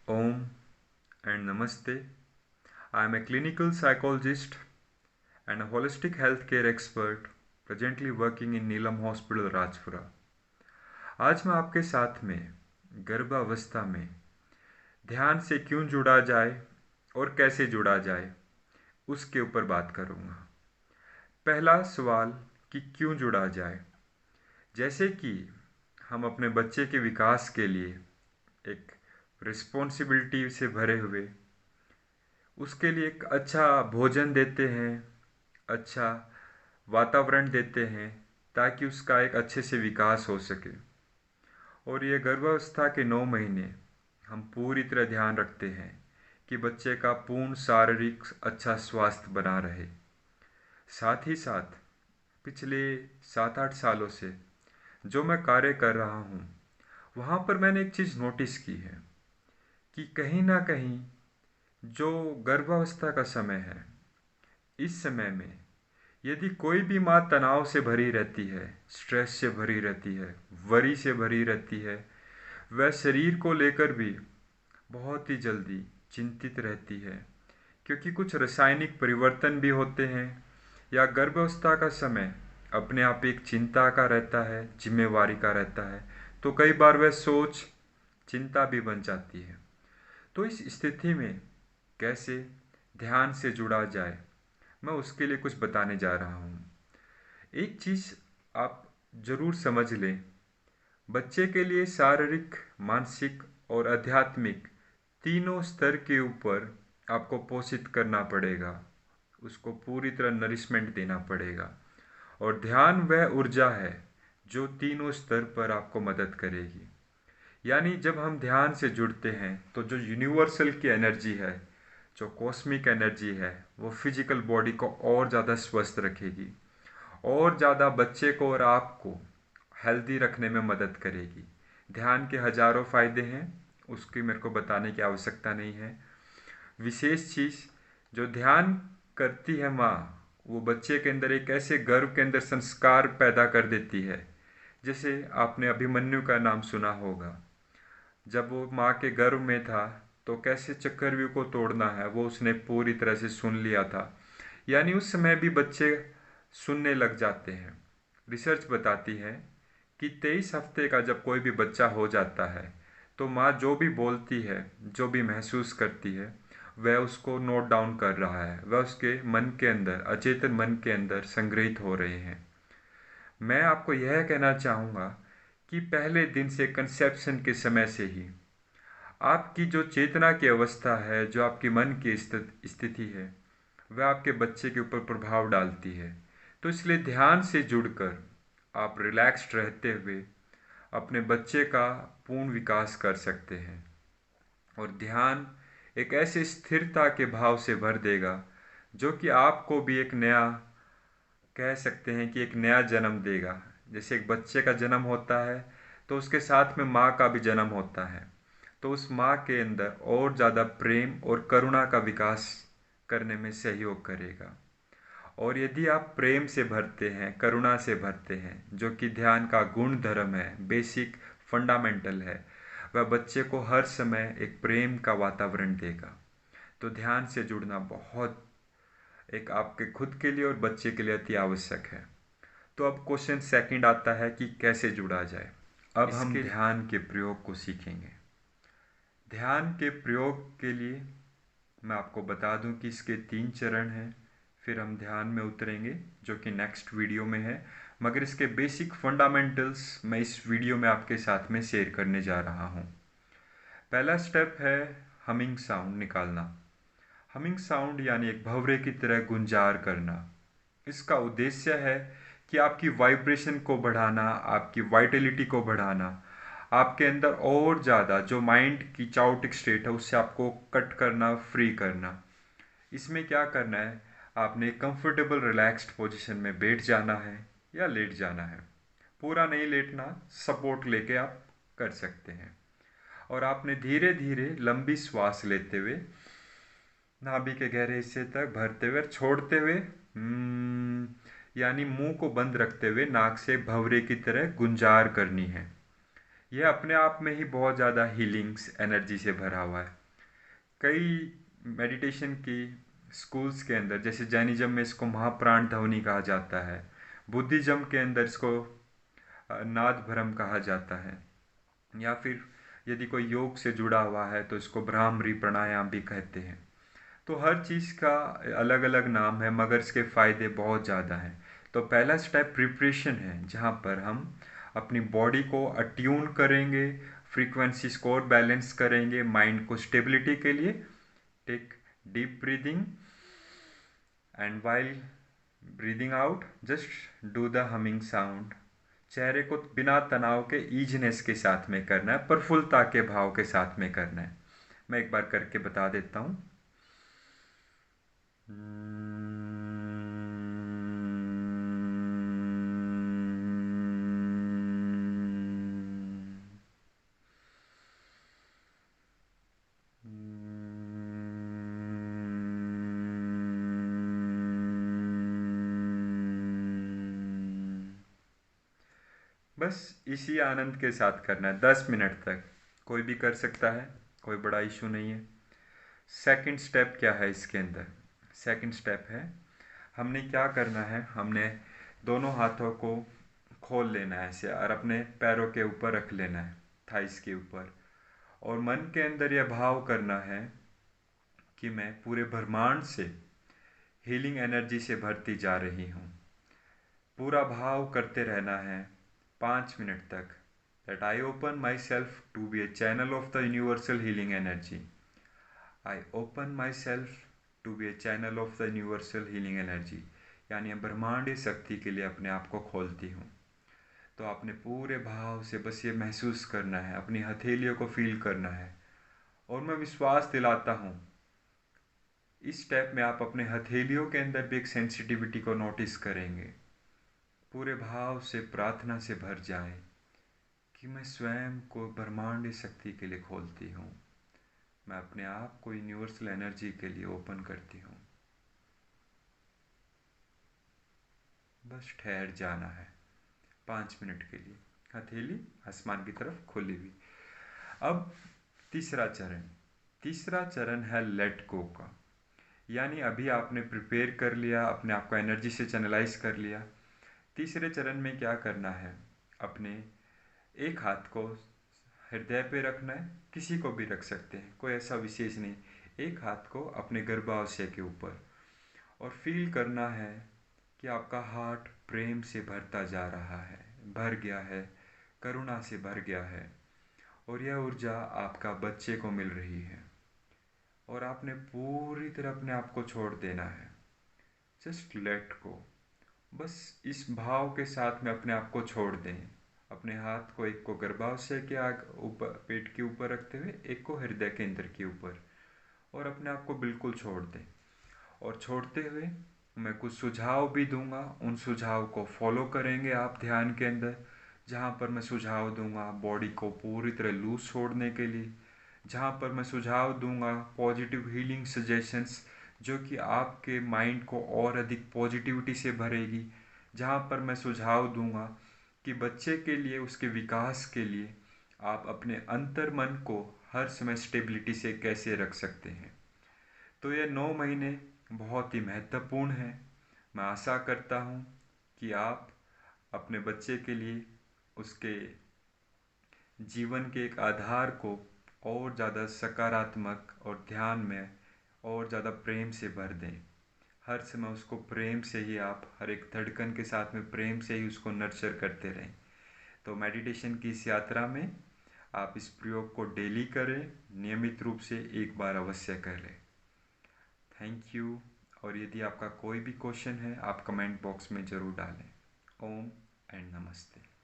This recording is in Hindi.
Om and Namaste. I am a clinical psychologist and a holistic healthcare expert presently working in Neelam Hospital, Rajpura. आज मैं आपके साथ में गर्भावस्था में ध्यान से क्यों जुड़ा जाए और कैसे जुड़ा जाए उसके ऊपर बात करूँगा। पहला सवाल कि क्यों जुड़ा जाए। जैसे कि हम अपने बच्चे के विकास के लिए एक रिस्पॉन्सिबिलिटी से भरे हुए उसके लिए एक अच्छा भोजन देते हैं, अच्छा वातावरण देते हैं ताकि उसका एक अच्छे से विकास हो सके। और ये गर्भावस्था के 9 महीने हम पूरी तरह ध्यान रखते हैं कि बच्चे का पूर्ण शारीरिक अच्छा स्वास्थ्य बना रहे। साथ ही साथ पिछले 7-8 सालों से जो मैं कार्य कर रहा हूँ वहाँ पर मैंने एक चीज़ नोटिस की है कि कहीं ना कहीं जो गर्भावस्था का समय है, इस समय में यदि कोई भी माँ तनाव से भरी रहती है, स्ट्रेस से भरी रहती है, वरी से भरी रहती है, वह शरीर को लेकर भी बहुत ही जल्दी चिंतित रहती है क्योंकि कुछ रासायनिक परिवर्तन भी होते हैं, या गर्भावस्था का समय अपने आप एक चिंता का रहता है, जिम्मेवारी का रहता है, तो कई बार वह सोच चिंता भी बन जाती है। तो इस स्थिति में कैसे ध्यान से जुड़ा जाए, मैं उसके लिए कुछ बताने जा रहा हूँ। एक चीज़ आप ज़रूर समझ लें, बच्चे के लिए शारीरिक, मानसिक और आध्यात्मिक तीनों स्तर के ऊपर आपको पोषित करना पड़ेगा, उसको पूरी तरह नरिशमेंट देना पड़ेगा। और ध्यान वह ऊर्जा है जो तीनों स्तर पर आपको मदद करेगी। यानी जब हम ध्यान से जुड़ते हैं तो जो यूनिवर्सल की एनर्जी है, जो कॉस्मिक एनर्जी है, वो फिजिकल बॉडी को और ज़्यादा स्वस्थ रखेगी, और ज़्यादा बच्चे को और आपको हेल्दी रखने में मदद करेगी। ध्यान के हजारों फ़ायदे हैं, उसकी मेरे को बताने की आवश्यकता नहीं है। विशेष चीज़ जो ध्यान करती है माँ, वो बच्चे के अंदर एक ऐसे गर्भ के अंदर संस्कार पैदा कर देती है। जैसे आपने अभिमन्यु का नाम सुना होगा, जब वो माँ के गर्भ में था तो कैसे चक्रव्यूह को तोड़ना है वो उसने पूरी तरह से सुन लिया था। यानी उस समय भी बच्चे सुनने लग जाते हैं। रिसर्च बताती है कि 23 हफ्ते का जब कोई भी बच्चा हो जाता है तो माँ जो भी बोलती है, जो भी महसूस करती है, वह उसको नोट डाउन कर रहा है, वह उसके मन के अंदर, अचेतन मन के अंदर संग्रहित हो रहे हैं। मैं आपको यह कहना चाहूँगा कि पहले दिन से, कंसेप्शन के समय से ही आपकी जो चेतना की अवस्था है, जो आपकी मन की स्थिति है, वह आपके बच्चे के ऊपर प्रभाव डालती है। तो इसलिए ध्यान से जुड़कर आप रिलैक्स्ड रहते हुए अपने बच्चे का पूर्ण विकास कर सकते हैं। और ध्यान एक ऐसे स्थिरता के भाव से भर देगा जो कि आपको भी एक नया, कह सकते हैं कि एक नया जन्म देगा। जैसे एक बच्चे का जन्म होता है तो उसके साथ में माँ का भी जन्म होता है, तो उस माँ के अंदर और ज़्यादा प्रेम और करुणा का विकास करने में सहयोग करेगा। और यदि आप प्रेम से भरते हैं, करुणा से भरते हैं, जो कि ध्यान का गुण धर्म है, बेसिक फंडामेंटल है, वह बच्चे को हर समय एक प्रेम का वातावरण देगा। तो ध्यान से जुड़ना बहुत एक आपके खुद के लिए और बच्चे के लिए अति आवश्यक है। तो अब क्वेश्चन सेकंड आता है कि कैसे जुड़ा जाए। अब हम ध्यान के प्रयोग को सीखेंगे। ध्यान के प्रयोग के लिए मैं आपको बता दूं कि इसके 3 चरण हैं, फिर हम ध्यान में उतरेंगे जो कि नेक्स्ट वीडियो में है, मगर इसके बेसिक फंडामेंटल्स मैं इस वीडियो में आपके साथ में शेयर करने जा रहा हूँ। पहला स्टेप है हमिंग साउंड निकालना। हमिंग साउंड यानी एक भंवरे की तरह गुंजार करना। इसका उद्देश्य है कि आपकी वाइब्रेशन को बढ़ाना, आपकी वाइटलिटी को बढ़ाना, आपके अंदर और ज़्यादा जो माइंड की चाउटिक स्टेट है उससे आपको कट करना, फ्री करना। इसमें क्या करना है, आपने कंफर्टेबल रिलैक्स्ड पोजीशन में बैठ जाना है या लेट जाना है। पूरा नहीं लेटना, सपोर्ट लेके आप कर सकते हैं। और आपने धीरे धीरे लंबी श्वास लेते हुए नाभि के गहरे हिस्से तक भरते हुए, छोड़ते हुए यानी मुंह को बंद रखते हुए नाक से भंवरे की तरह गुंजार करनी है। ये अपने आप में ही बहुत ज़्यादा हीलिंग्स एनर्जी से भरा हुआ है। कई मेडिटेशन की स्कूल्स के अंदर, जैसे जैनिज्म में इसको महाप्राण ध्वनि कहा जाता है, बुद्धिज्म के अंदर इसको नाद भ्रम कहा जाता है, या फिर यदि कोई योग से जुड़ा हुआ है तो इसको ब्राह्मरी प्राणायाम भी कहते हैं। तो हर चीज़ का अलग अलग नाम है, मगर इसके फ़ायदे बहुत ज़्यादा हैं। तो पहला स्टेप प्रिपरेशन है, जहाँ पर हम अपनी बॉडी को अट्यून करेंगे, फ्रीक्वेंसीज को और बैलेंस करेंगे, माइंड को स्टेबिलिटी के लिए। Take deep breathing and while breathing out just do the humming sound. चेहरे को बिना तनाव के ईजनेस के साथ में करना है, प्रफुल्लता के भाव के साथ में करना है। मैं एक बार करके बता देता हूँ। बस इसी आनंद के साथ करना है 10 मिनट तक। कोई भी कर सकता है, कोई बड़ा इशू नहीं है। सेकंड स्टेप क्या है इसके अंदर? सेकंड स्टेप है, हमने क्या करना है, हमने दोनों हाथों को खोल लेना है ऐसे और अपने पैरों के ऊपर रख लेना है, थाइस के ऊपर। और मन के अंदर यह भाव करना है कि मैं पूरे ब्रह्मांड से हीलिंग एनर्जी से भरती जा रही हूँ। पूरा भाव करते रहना है 5 मिनट तक। That I open myself to be a channel of the universal healing energy. I open myself to be a channel of the universal healing energy, यानी ब्रह्मांडीय शक्ति के लिए अपने आप को खोलती हूँ। तो आपने पूरे भाव से बस ये महसूस करना है, अपनी हथेलियों को फील करना है। और मैं विश्वास दिलाता हूँ, इस स्टेप में आप अपने हथेलियों के अंदर भी एक सेंसिटिविटी को नोटिस करेंगे। पूरे भाव से प्रार्थना से भर जाए कि मैं स्वयं को ब्रह्मांडीय शक्ति के लिए खोलती हूँ, मैं अपने आप को यूनिवर्सल एनर्जी के लिए ओपन करती हूँ। बस ठहर जाना है 5 मिनट के लिए, हथेली आसमान की तरफ खुली हुई। अब तीसरा चरण है लेट गो का। यानी अभी आपने प्रिपेयर कर लिया, अपने आप को एनर्जी से चैनलाइज कर लिया। तीसरे चरण में क्या करना है, अपने एक हाथ को हृदय पे रखना है, किसी को भी रख सकते हैं, कोई ऐसा विशेष नहीं। एक हाथ को अपने गर्भाशय के ऊपर, और फील करना है कि आपका हार्ट प्रेम से भरता जा रहा है, भर गया है, करुणा से भर गया है। और यह ऊर्जा आपका बच्चे को मिल रही है, और आपने पूरी तरह अपने आप को छोड़ देना है। Just let go. बस इस भाव के साथ में अपने आप को छोड़ दें। अपने हाथ को, एक को गर्भाशय के आग ऊपर पेट के ऊपर रखते हुए, एक को हृदय केंद्र के ऊपर, और अपने आप को बिल्कुल छोड़ दें। और छोड़ते हुए मैं कुछ सुझाव भी दूंगा, उन सुझाव को फॉलो करेंगे आप ध्यान के अंदर। जहाँ पर मैं सुझाव दूंगा बॉडी को पूरी तरह लूज छोड़ने के लिए, जहाँ पर मैं सुझाव दूंगा पॉजिटिव हीलिंग सजेशंस, जो कि आपके माइंड को और अधिक पॉजिटिविटी से भरेगी, जहाँ पर मैं सुझाव दूंगा कि बच्चे के लिए, उसके विकास के लिए आप अपने अंतर मन को हर समय स्टेबिलिटी से कैसे रख सकते हैं। तो ये 9 महीने बहुत ही महत्वपूर्ण है। मैं आशा करता हूँ कि आप अपने बच्चे के लिए उसके जीवन के एक आधार को और ज़्यादा सकारात्मक और ध्यान में और ज़्यादा प्रेम से भर दें। हर समय उसको प्रेम से ही, आप हर एक धड़कन के साथ में प्रेम से ही उसको नर्चर करते रहें। तो मेडिटेशन की इस यात्रा में आप इस प्रयोग को डेली करें, नियमित रूप से एक बार अवश्य करें। Thank you. और यदि आपका कोई भी क्वेश्चन है, आप कमेंट बॉक्स में ज़रूर डालें। ओम एंड नमस्ते।